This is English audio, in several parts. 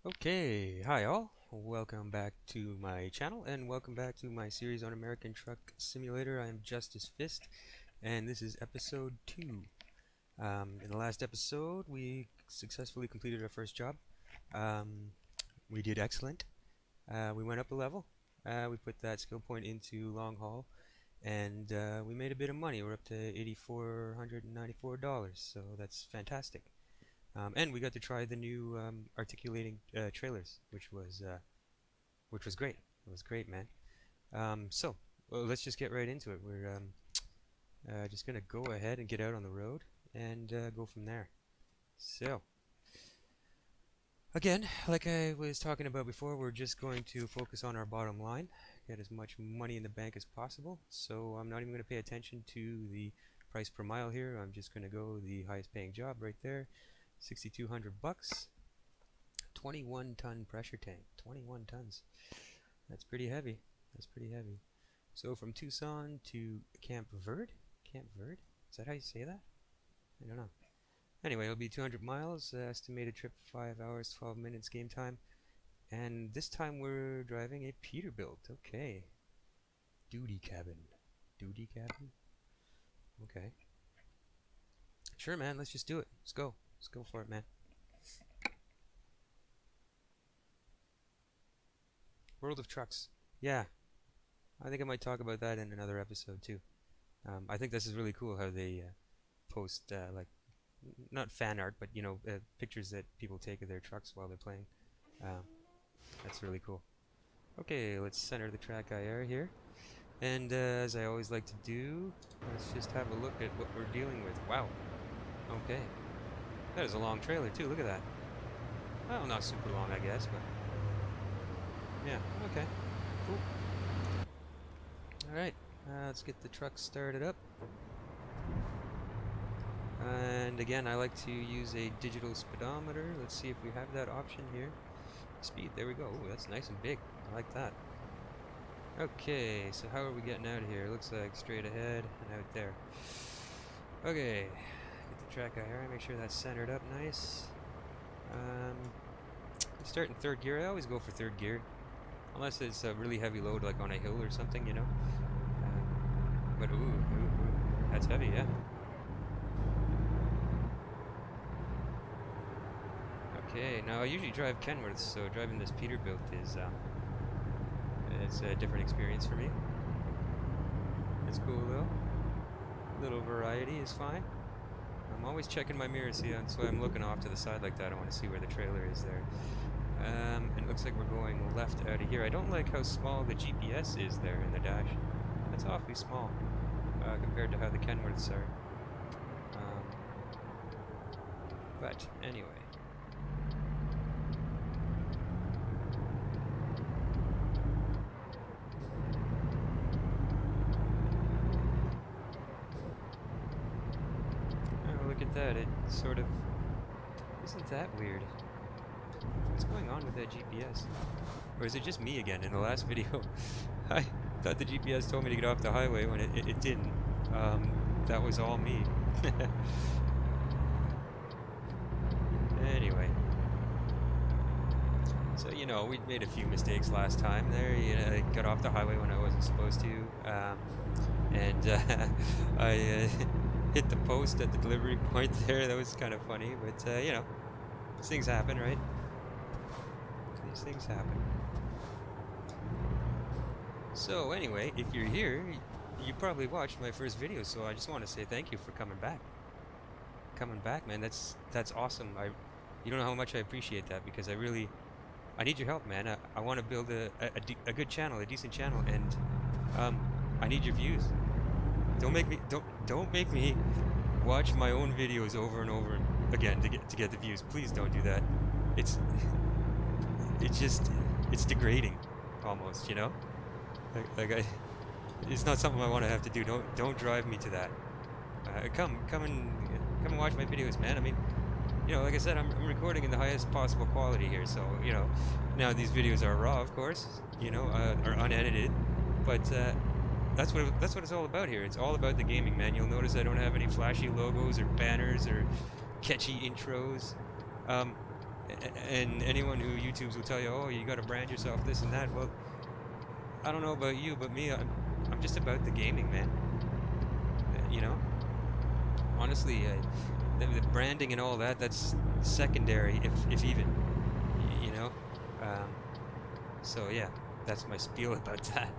Okay, hi all. Welcome back to my channel and welcome back to my series on American Truck Simulator. I am Justice Fist and this is episode 2. In the last episode, we successfully completed our first job. Um, we did excellent. We went up a level. We put that skill point into long haul and we made a bit of money. We're up to $8,494, so that's fantastic. And we got to try the new articulating trailers, which was great. It was great, man. Well, let's just get right into it. We're just gonna go ahead and get out on the road and go from there. So, again, like I was talking about before, we're just going to focus on our bottom line, get as much money in the bank as possible. So I'm not even going to pay attention to the price per mile here. I'm just going to go the highest paying job right there, 6,200 bucks. 21-ton pressure tank. 21 tons. That's pretty heavy. That's pretty heavy. So from Tucson to Camp Verde? Camp Verde? Is that how you say that? I don't know. Anyway, it'll be 200 miles, estimated trip 5 hours, 12 minutes game time. And this time we're driving a Peterbilt. Okay. Duty cabin. Duty cabin? Okay. Sure, man. Let's just do it. Let's go. Let's go for it, man. World of Trucks. Yeah. I think I might talk about that in another episode, too. I think this is really cool how they post, like, not fan art, but, pictures that people take of their trucks while they're playing. Um, that's really cool. Okay, let's center the track IR here. And as I always like to do, let's just have a look at what we're dealing with. Wow. Okay. That is a long trailer, too. Look at that. Well, not super long, I guess, but... yeah, okay. Cool. Alright, let's get the truck started up. And again, I like to use a digital speedometer. Let's see if we have that option here. Speed, there we go. Ooh, that's nice and big. I like that. Okay, so how are we getting out of here? Looks like straight ahead and out there. Okay, get the track out here. Make sure that's centered up nice. Start in third gear. I always go for third gear. Unless it's a really heavy load like on a hill or something, But ooh, that's heavy, yeah. Okay, now I usually drive Kenworths, so driving this Peterbilt is it's a different experience for me. It's cool though. A little variety is fine. I'm always checking my mirrors here, so I'm looking off to the side like that. I want to see where the trailer is there. And it looks like we're going left out of here. I don't like how small the GPS is there in the dash. That's awfully small compared to how the Kenworths are. But anyway. Look at that, it sort of... isn't that weird? What's going on with that GPS? Or is it just me again? In the last video, I thought the GPS told me to get off the highway when it didn't. That was all me. Anyway. So, we made a few mistakes last time there. I got off the highway when I wasn't supposed to. I hit the post at the delivery point there. That was kind of funny, but these things happen, right? These things happen. So anyway, if you're here, you probably watched my first video, so I just want to say thank you for coming back. Coming back, man. That's awesome. You don't know how much I appreciate that, because I need your help, man. I want to build a good channel, a decent channel, and I need your views. Don't make me watch my own videos over and over again to get the views. Please don't do that. It's degrading almost, it's not something I want to have to do. Don't drive me to that. Come and watch my videos, man. I mean, like I said, I'm recording in the highest possible quality here, so now these videos are raw, of course, are unedited, but that's what it's all about here. It's all about the gaming, man. You'll notice I don't have any flashy logos or banners or catchy intros. And anyone who YouTubes will tell you, oh, you gotta brand yourself this and that. Well, I don't know about you, but me, I'm just about the gaming, man. You know? Honestly, the branding and all that, that's secondary, if even. You know? So yeah, that's my spiel about that.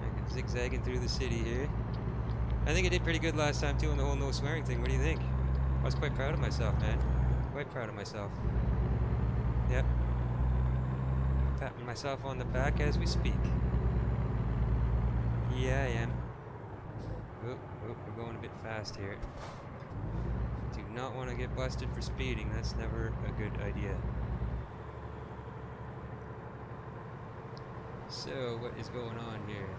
I'm zigzagging through the city here. I think I did pretty good last time too on the whole no swearing thing. What do you think? I was quite proud of myself, man. Quite proud of myself. Yep. Patting myself on the back as we speak. Yeah, I am. Oh, we're going a bit fast here. Do not want to get busted for speeding. That's never a good idea. So, what is going on here?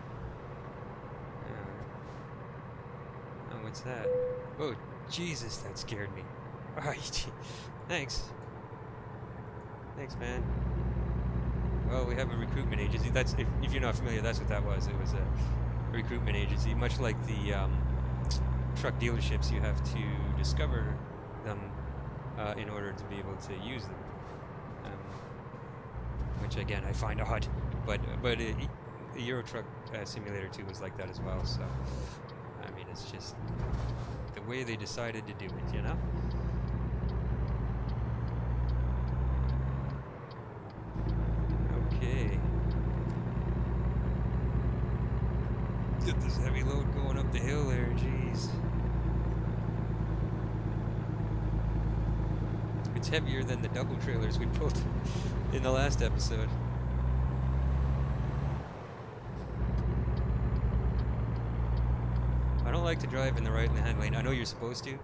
Oh, what's that? Oh, Jesus, that scared me. Oh, thanks. Thanks, man. Well, we have a recruitment agency. That's if you're not familiar, that's what that was. It was a recruitment agency, much like the truck dealerships. You have to discover them in order to be able to use them, which again I find odd. But the Euro Truck Simulator 2 was like that as well. So I mean, it's just the way they decided to do it, you know. Okay. Get this heavy load going up the hill there, jeez. It's heavier than the double trailers we pulled in the last episode. I don't like to drive in the right-hand lane. I know you're supposed to,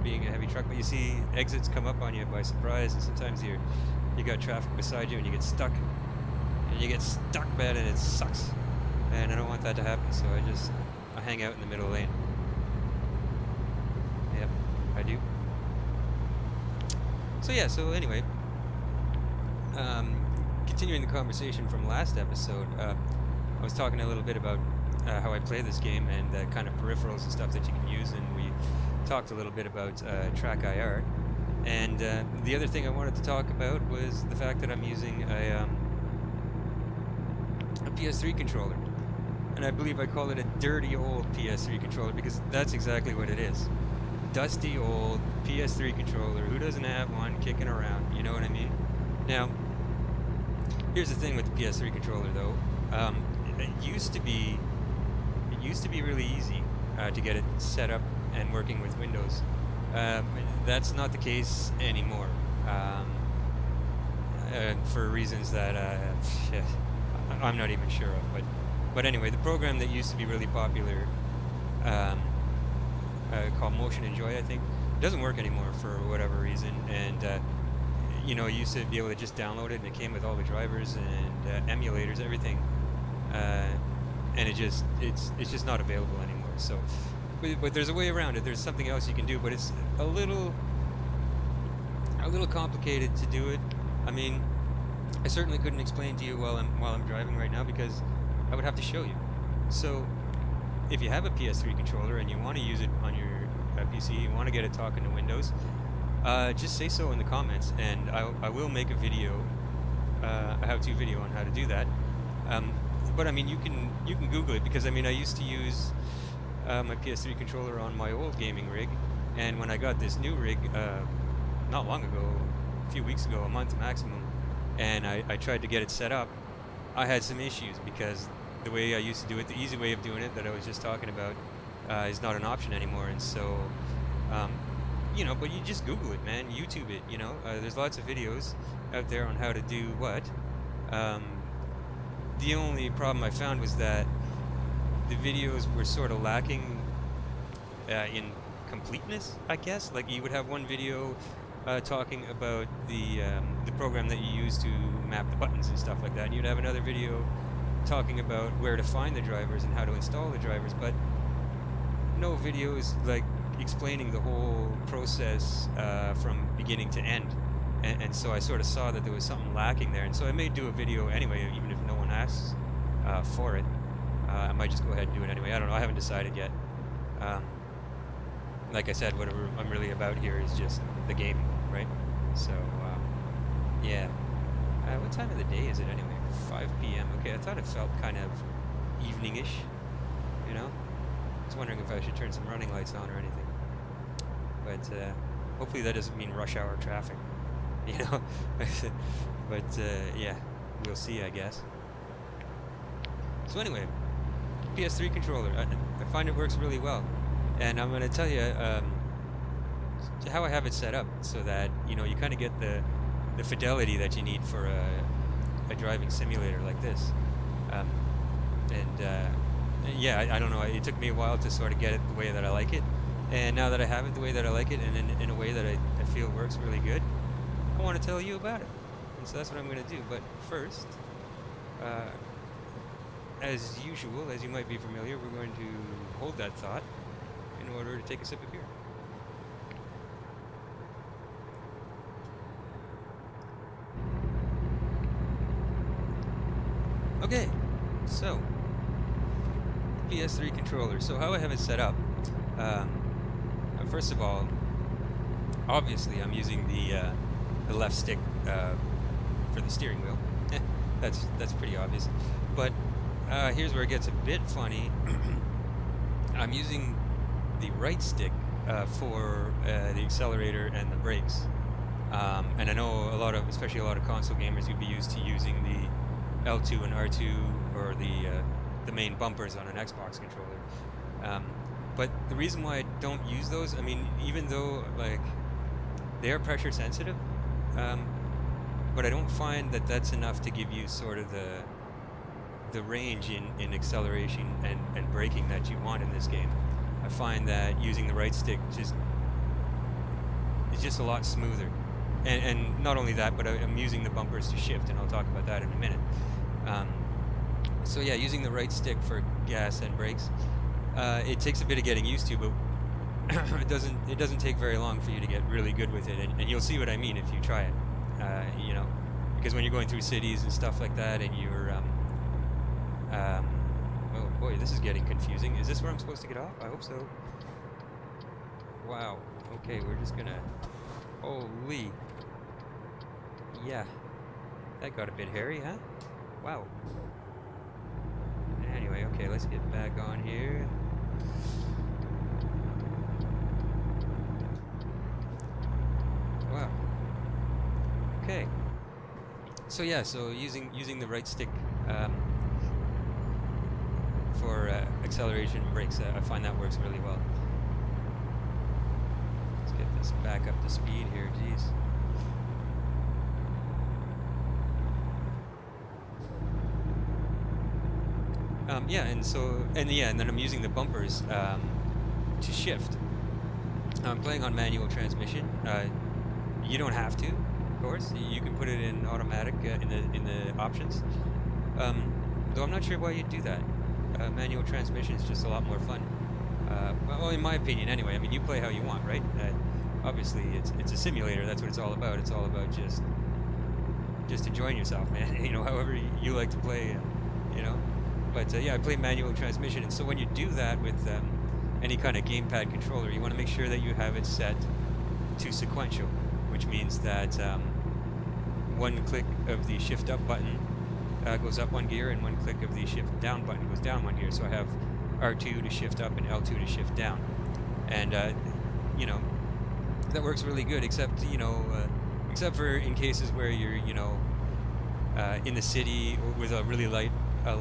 being a heavy truck, but you see exits come up on you by surprise, and sometimes you got traffic beside you and you get stuck. And you get stuck bad and it sucks. And I don't want that to happen, so I hang out in the middle lane. Yep, I do. So yeah, so anyway, continuing the conversation from last episode, I was talking a little bit about how I play this game and the kind of peripherals and stuff that you can use, and we talked a little bit about Track IR. And the other thing I wanted to talk about was the fact that I'm using a PS3 controller. And I believe I call it a dirty old PS3 controller because that's exactly what it is. Dusty old PS3 controller. Who doesn't have one kicking around? You know what I mean? Now, here's the thing with the PS3 controller though. It used to be really easy to get it set up and working with Windows. That's not the case anymore, for reasons that I'm not even sure of. But anyway, the program that used to be really popular, called Motion Enjoy, I think, doesn't work anymore for whatever reason. And you know, you used to be able to just download it, and it came with all the drivers and emulators, everything. And it's just not available anymore. So, but there's a way around it. There's something else you can do, but it's a little complicated to do it. I mean, I certainly couldn't explain to you while I'm driving right now because I would have to show you. So, if you have a PS3 controller and you want to use it on your PC, you want to get it talking to Windows, just say so in the comments, and I will make a video, a how-to video on how to do that. But I mean, you can Google it because I mean, I used to use my PS3 controller on my old gaming rig, and when I got this new rig, not long ago, a few weeks ago, a month maximum, and I tried to get it set up, I had some issues because the way I used to do it, the easy way of doing it that I was just talking about, is not an option anymore. And so, you know, but you just Google it, man, YouTube it, you know, there's lots of videos out there on how to do what. The only problem I found was that the videos were sort of lacking in completeness, I guess. Like, you would have one video talking about the program that you use to map the buttons and stuff like that, and you'd have another video talking about where to find the drivers and how to install the drivers, but no videos like explaining the whole process from beginning to end. And so I sort of saw that there was something lacking there, and so I may do a video anyway, even if no one asks for it. I might just go ahead and do it anyway. I don't know. I haven't decided yet. like I said, what I'm really about here is just the game, right? So, yeah. What time of the day is it anyway? 5 p.m. Okay, I thought it felt kind of evening-ish, you know? I was wondering if I should turn some running lights on or anything. But hopefully that doesn't mean rush hour traffic, you know? But yeah, we'll see, I guess. So anyway, PS3 controller. I find it works really well. And I'm going to tell you how I have it set up so that, you know, you kind of get the fidelity that you need for a driving simulator like this. Yeah, I don't know, it took me a while to sort of get it the way that I like it. And now that I have it the way that I like it, and in a way that I feel works really good, I want to tell you about it. And so that's what I'm going to do. But first, as usual, as you might be familiar, we're going to hold that thought in order to take a sip of beer. Okay, so PS3 controller. So how I have it set up, first of all, obviously I'm using the left stick for the steering wheel. That's pretty obvious. But here's where it gets a bit funny. I'm using the right stick for the accelerator and the brakes. And I know especially a lot of console gamers, you'd be used to using the L2 and R2 or the main bumpers on an Xbox controller. But the reason why I don't use those, I mean, even though like they are pressure sensitive, but I don't find that that's enough to give you sort of the range in acceleration and braking that you want in this game. I find that using the right stick is just a lot smoother. And not only that, but I'm using the bumpers to shift, and I'll talk about that in a minute. So yeah, using the right stick for gas and brakes, it takes a bit of getting used to, but it doesn't take very long for you to get really good with it, and you'll see what I mean if you try it. You know, because when you're going through cities and stuff like that, and you're oh boy, this is getting confusing. Is this where I'm supposed to get off? I hope so. Wow. Okay, we're just gonna. Holy. Yeah. That got a bit hairy, huh? Wow. Anyway, okay, let's get back on here. Wow. Okay. So yeah, so using the right stick for acceleration and brakes, I find that works really well. Let's get this back up to speed here, jeez. Yeah, and then I'm using the bumpers to shift. I'm playing on manual transmission. You don't have to, of course. You can put it in automatic in the options. Though I'm not sure why you'd do that. Manual transmission is just a lot more fun. Well, in my opinion, anyway. I mean, you play how you want, right? Obviously, it's a simulator. That's what it's all about. It's all about just enjoying yourself, man. You know, however you like to play. You know. But yeah, I play manual transmission, and so when you do that with any kind of gamepad controller, you want to make sure that you have it set to sequential, which means that one click of the shift up button goes up one gear, and one click of the shift down button goes down one gear. So I have R2 to shift up and L2 to shift down, and you know, that works really good, except except for in cases where you're in the city with a really light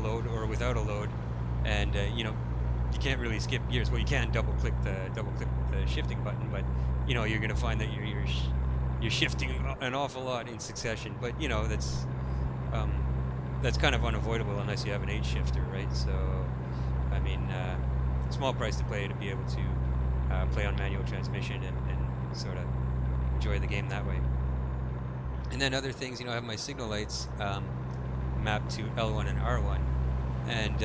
load or without a load, and you can't really skip gears. Well, you can double click the shifting button, but you're going to find that you're shifting an awful lot in succession. But that's kind of unavoidable unless you have an 8 shifter, right? So I mean, small price to pay to be able to play on manual transmission and sort of enjoy the game that way. And then other things, I have my signal lights mapped to L1 and R1, and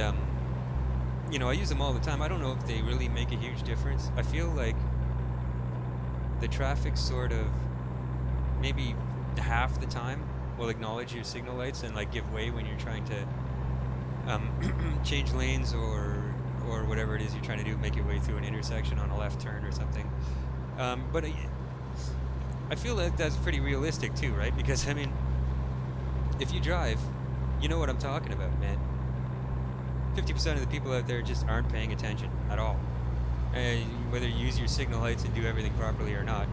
I use them all the time. I don't know if they really make a huge difference. I feel like the traffic sort of maybe half the time will acknowledge your signal lights and like give way when you're trying to change lanes or or whatever it is you're trying to do, make your way through an intersection on a left turn or something. But I feel that that's pretty realistic too, right? Because I mean, if you drive, you know what I'm talking about, man. 50% of the people out there just aren't paying attention at all. And whether you use your signal lights and do everything properly or not,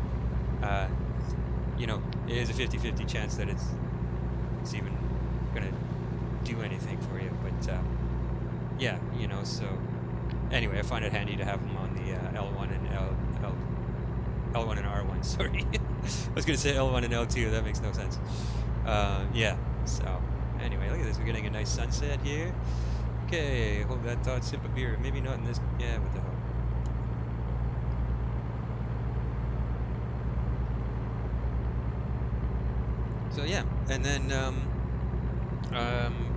you know, it is a 50-50 chance that it's even gonna do anything for you. But yeah, you know. So anyway, I find it handy to have them on the L1 and L1 and R1. Sorry, I was gonna say L1 and L2. That makes no sense. Yeah. So anyway, look at this. We're getting a nice sunset here. Okay, hold that thought. Sip a beer. Maybe not in this. Yeah, what the hell. So yeah, and then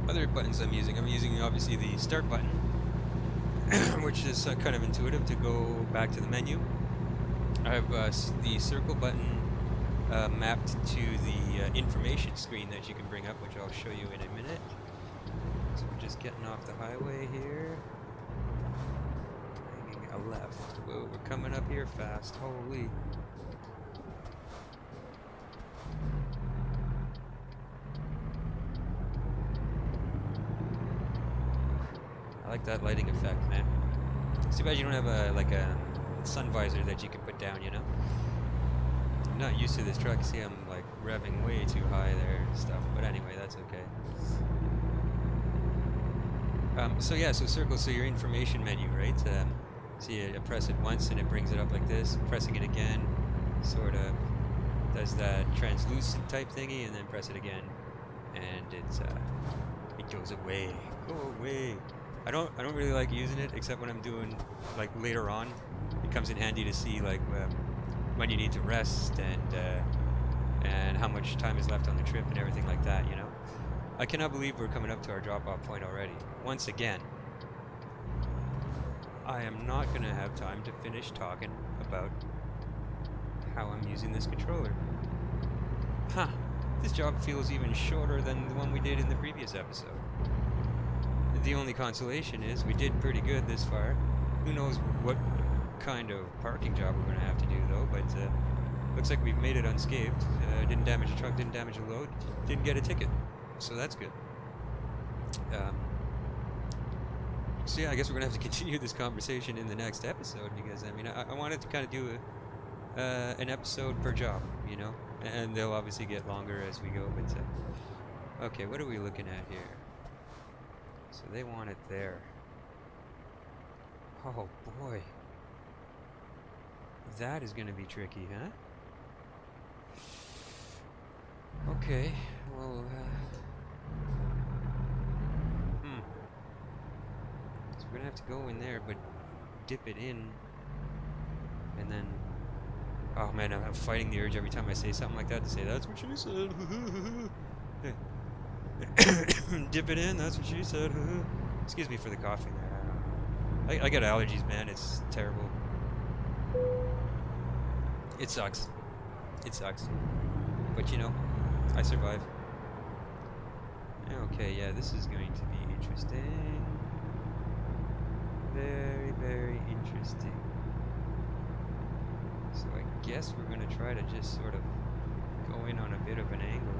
other buttons I'm using obviously the start button, which is kind of intuitive to go back to the menu. I have the circle button mapped to the information screen that you can bring up, which I'll show you in a minute. So we're just getting off the highway here, taking a left. Whoa, we're coming up here fast, holy. I like that lighting effect, man. It's too bad you don't have a sun visor that you can put down, you know? I'm not used to this truck. See, I'm like revving way too high there and stuff. But anyway, that's okay. So yeah, so circle, so your information menu, right? So you press it once and it brings it up like this. Pressing it again sort of does that translucent type thingy, and then press it again and it goes away. Go away. I don't really like using it, except when I'm doing, like, later on. It comes in handy to see, like, when you need to rest and how much time is left on the trip and everything like that, you know? I cannot believe we're coming up to our drop-off point already. Once again, I am not going to have time to finish talking about how I'm using this controller. Huh. This job feels even shorter than the one we did in the previous episode. The only consolation is we did pretty good this far. Who knows what kind of parking job we're going to have to do, though, but looks like we've made it unscathed. Didn't damage the truck, didn't damage the load, didn't get a ticket, so that's good. So yeah, I guess we're going to have to continue this conversation in the next episode, because, I mean, I wanted to kind of do an episode per job, you know, and they'll obviously get longer as we go, but, okay, what are we looking at here? So they want it there. Oh boy. That is going to be tricky, huh? Okay, well, so we're going to have to go in there, but dip it in, and then, oh man, I'm fighting the urge every time I say something like that to say, that's what she said. Dip it in, that's what she said. Excuse me for the coughing there. I got allergies, man. It's terrible. It sucks. It sucks. But you know, I survive. Okay, yeah, this is going to be interesting. Very, very interesting. So I guess we're going to try to just sort of go in on a bit of an angle.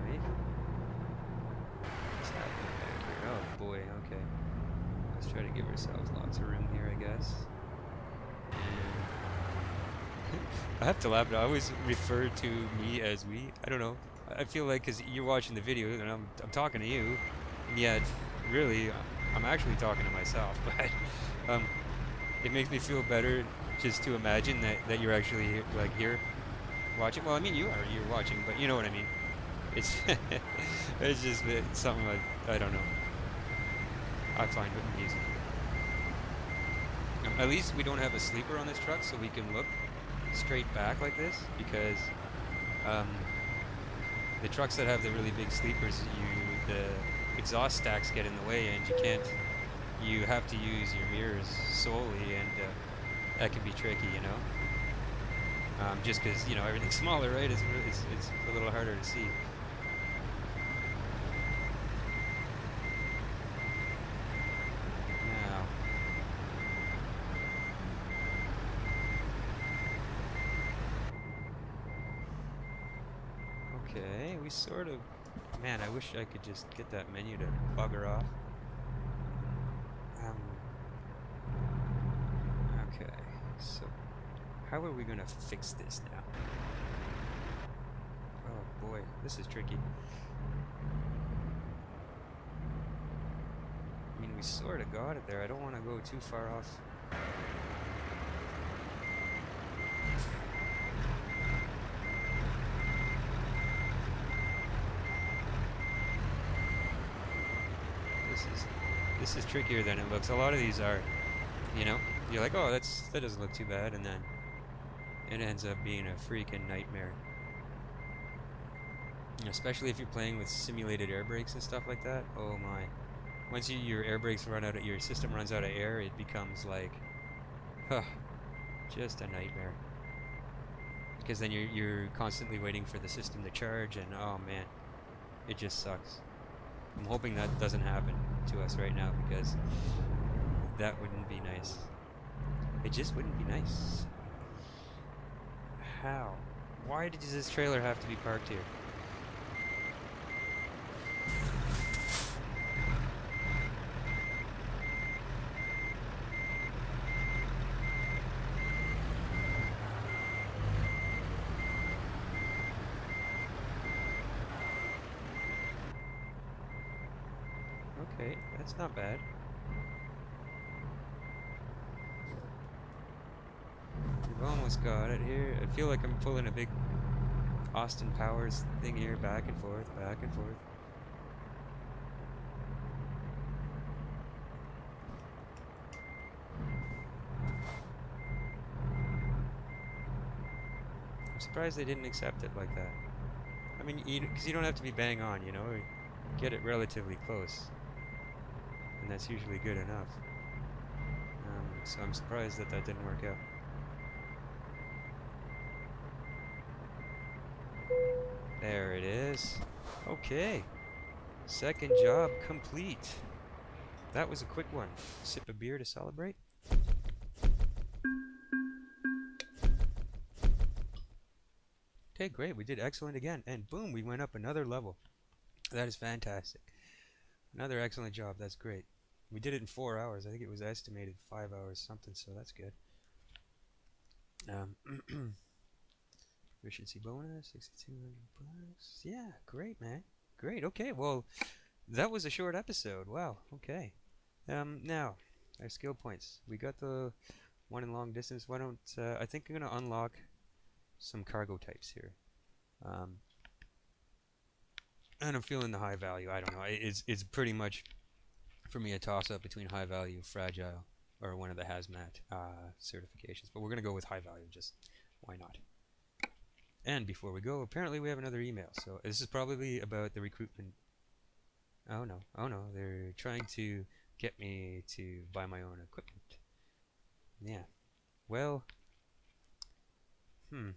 Right? What's happening back here? Oh boy, okay. Let's try to give ourselves lots of room here, I guess. And I have to laugh, but I always refer to me as we. I don't know. I feel like because you're watching the video and I'm talking to you, and yet really I'm actually talking to myself. But it makes me feel better just to imagine that you're actually here, like here watching. Well, I mean you're watching, but you know what I mean. It's it's just something like, I don't know. I find it amusing. At least we don't have a sleeper on this truck, so we can look straight back like this, because the trucks that have the really big sleepers, the exhaust stacks get in the way, and you have to use your mirrors solely, and that can be tricky, you know. Just because, you know, everything's smaller, right? It's a little harder to see. Okay, we sort of... Man, I wish I could just get that menu to bugger off. Okay, so how are we gonna fix this now? Oh boy, this is tricky. I mean, we sort of got it there. I don't want to go too far off. This is trickier than it looks. A lot of these are, you know, you're like, oh, that doesn't look too bad, and then it ends up being a freaking nightmare. Especially if you're playing with simulated air brakes and stuff like that. Oh my! Once your air brakes run out, your system runs out of air, it becomes like, huh, just a nightmare. Because then you're constantly waiting for the system to charge, and oh man, it just sucks. I'm hoping that doesn't happen to us right now, because that wouldn't be nice. It just wouldn't be nice. How? Why does this trailer have to be parked here? Okay, that's not bad. We've almost got it here. I feel like I'm pulling a big Austin Powers thing here, back and forth, back and forth. I'm surprised they didn't accept it like that. I mean, because you don't have to be bang on, you know? Get it relatively close. And that's usually good enough. So I'm surprised that didn't work out. There it is. Okay. Second job complete. That was a quick one. Sip a beer to celebrate. Okay, great. We did excellent again. And boom, we went up another level. That is fantastic. Another excellent job. That's great. We did it in 4 hours. I think it was estimated 5 hours something, so that's good. Efficiency bonus, 6,200 bucks. Yeah, great, man. Great. Okay, well, that was a short episode. Wow. Okay. Now, our skill points. We got the one in long distance. Why don't I think I'm gonna unlock some cargo types here. And I'm feeling the high value. I don't know. It's pretty much for me a toss up between high value, fragile, or one of the hazmat certifications. But we're gonna go with high value. Just why not? And before we go, apparently we have another email. So this is probably about the recruitment. Oh no, they're trying to get me to buy my own equipment. Yeah. Well, you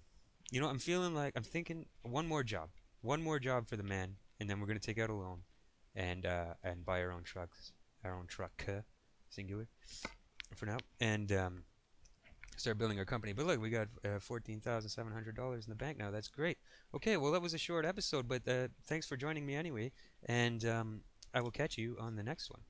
know, I'm thinking one more job. One more job for the man, and then we're gonna take out a loan and buy our own trucks. Our own truck, singular, for now. And start building our company. But look, we got $14,700 in the bank now. That's great. Okay, well, that was a short episode, but thanks for joining me anyway. And I will catch you on the next one.